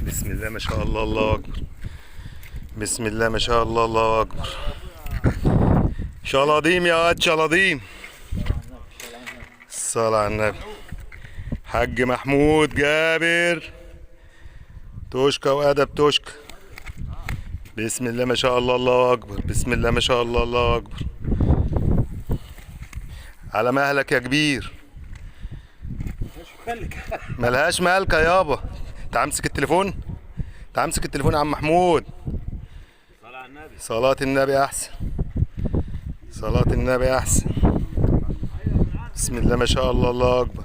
بسم الله ما شاء الله، الله اكبر. بسم الله ما شاء الله، الله اكبر. شلاضيم يا واد شلاضيم. الصلاة على النبي. حاج محمود جابر توشكا وادب توشكا. بسم الله ما شاء الله، الله اكبر. بسم الله ما شاء الله، الله اكبر. على مهلك يا كبير. ملهاش مالكة يابا. تعال امسك التليفون، تعال امسك التليفون يا عم محمود. صلاة النبي احسن، صلاة النبي احسن. بسم الله ما شاء الله، الله اكبر.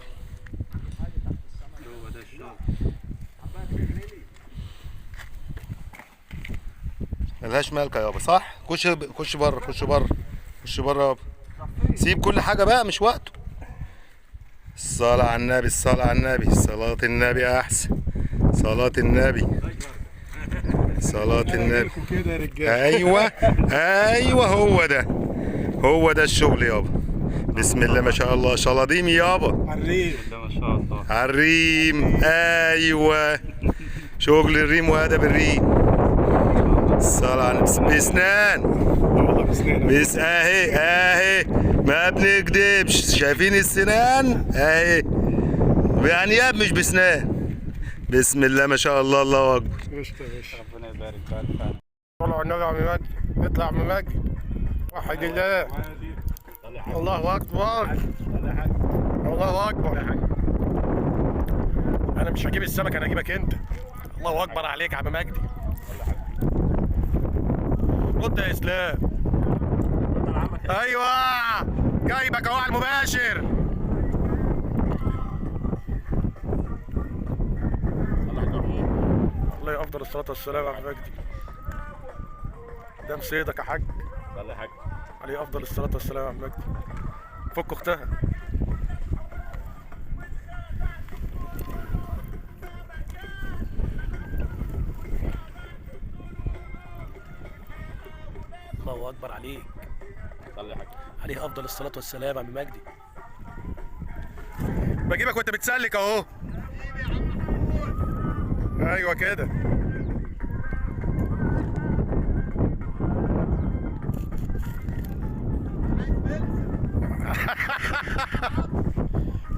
ملهاش مالكة يابا، صح؟ خش بره، خش بره، خش بره يابا. سيب كل حاجة بقى، مش وقته. الصلاة على النبي، الصلاة على النبي. صلاة النبي احسن، صلاة النبي، صلاة النبي. ايوه ايوه، هو ده، هو ده الشغل يابا. بسم الله ما شاء الله. شلاضيم يابا. عالريم ما شاء الله. عالريم، ايوه. شغل الريم وادب الريم. الصلاة على النبي. بسنان. بس اهي اهي، ما بنكدبش. شايفين السنان اهي، بأنياب مش بسنان. بسم الله ما شاء الله، الله اكبر. ربنا يبارك فيك. طلعوا النبي يا عم مجدي، اطلع يا عم مجدي. وحد الله. الله اكبر، الله اكبر. انا مش هجيب السمك، انا هجيبك انت. الله اكبر عليك يا عم مجدي. رد يا اسلام. ايوه جايبك اهو على المباشر. الله افضل الصلاه والسلام يا عم مجدي. ده مصيدك يا حاج. الله يا حاج. عليه افضل الصلاه والسلام يا عم مجدي. فك اختها. الله اكبر عليك. الله يا حاج. عليه افضل الصلاه والسلام يا عم مجدي. بجيبك وانت بتسلك اهو. ايوه كده.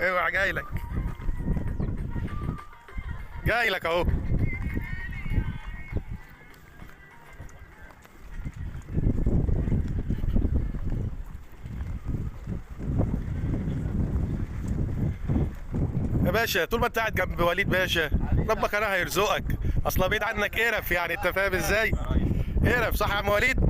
اوعى، جايلك جايلك اهو. يا باشا طول ما انت قاعد جنب وليد باشا ربك انا هيرزقك. اصلا بعيد عنك قرف، يعني انت فاهم ازاي؟ قرف صح يا عم وليد؟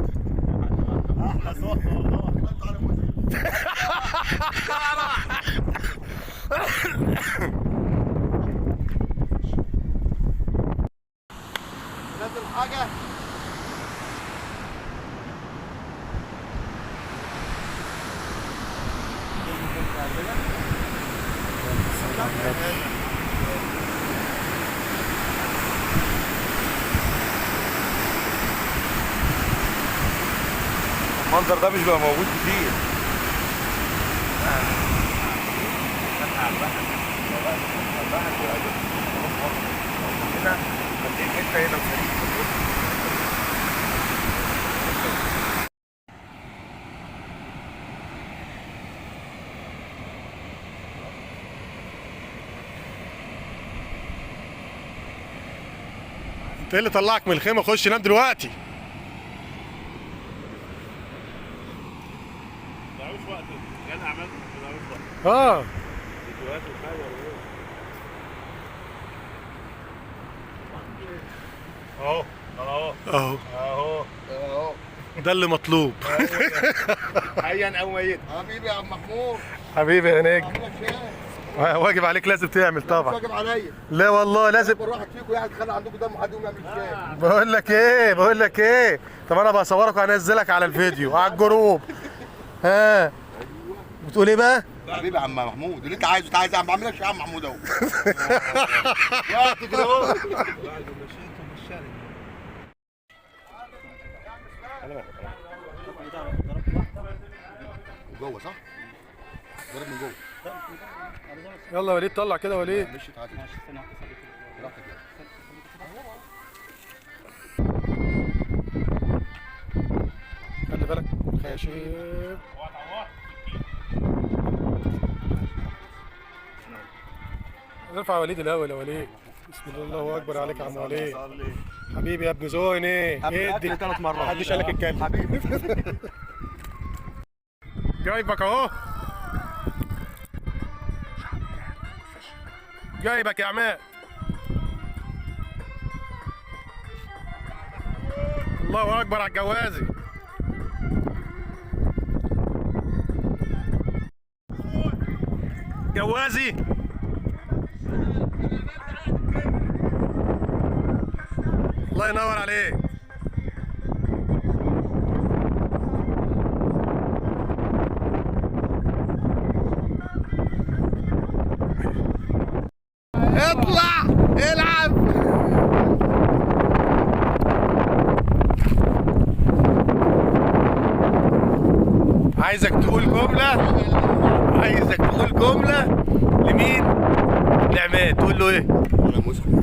نازل حاجة. المنظر ده مش بقى موجود كتير. انت ايه اللي طلعك من الخيمه؟ خش نام دلوقتي. ملوش وقت. كان عملت ملوش وقت. اه فيديوهات وحاجه ولا ايه؟ اهو اهو اهو اهو اهو ده اللي مطلوب. حيا او ميت. حبيبي يا عم محمود. حبيبي يا نجم، عامل لك واجب عليك لازم تعمل مش طبعا. واجب عليا. لا والله لازم. كل واحد فيكم قاعد يتخانق عندكم دم وحد يقوم يعمل شاي. بقول لك ايه، بقول لك ايه، طب انا بصورك وهنزلك على الفيديو على الجروب. ها بتقول ايه بقى؟ حبيبي يا عم محمود، اللي انت عايزه انت عايز اعمل لك يا عم محمود اهو. وقت كده اهو. جوه صح؟ ضرب من جوه. يلا يا وليد طلع كده يا وليد. مشي تعالى براحتك يلا. خلي بالك خياشيم. ارفع يا وليد الاول يا وليد. بسم الله الله اكبر عليك يا عم وليد. حبيبي يا ابن زويني. ادي 3 مرات محدش قال لك اتكلم حبيبي. جايبك اهو. جايبك يا عماد. الله اكبر على الجوازي. جوازي. الله ينور عليك. اطلع العب. عايزك تقول جملة لمين؟ لعماد. تقول له ايه؟ انا مسلم.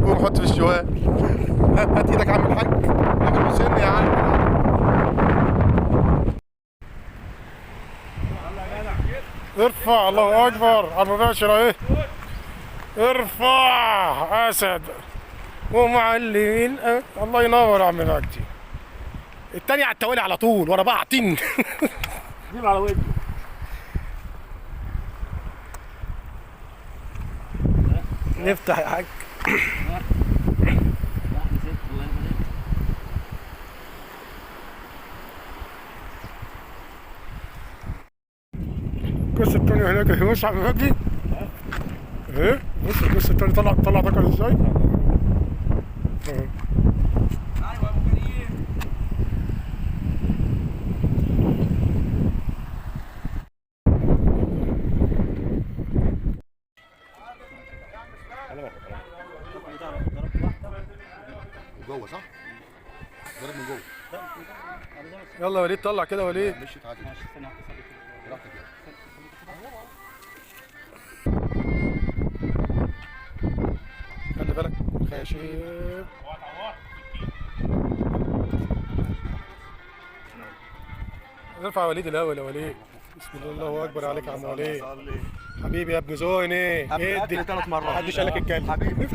قوم حط في الشوال. هات ايدك يا عم الحاج. راجل مسن يا عم. ارفع. الله اكبر على المباشر اهي. ارفع اسد ومعلمين. الله ينور يا عم مجدي. التاني على التوالي على طول ورا بعض. جيب على ودني. نفتح يا حاج. القصة التانية هناك اهي. بص يا عم مجدي اهي. بص القصة التانية طلع ذكر ازاي. جوه صح؟ ضرب من جوه. يلا يا وليد طلع كده يا وليد. مشي تعالى براحتك يلا. خلي بالك خياشيم. ارفع يا وليد الاول يا وليد. بسم الله الله اكبر عليك يا عم وليد. حبيبي يا ابن زويني. ادي 3 مرات محدش قال لك اتكلم حبيبي.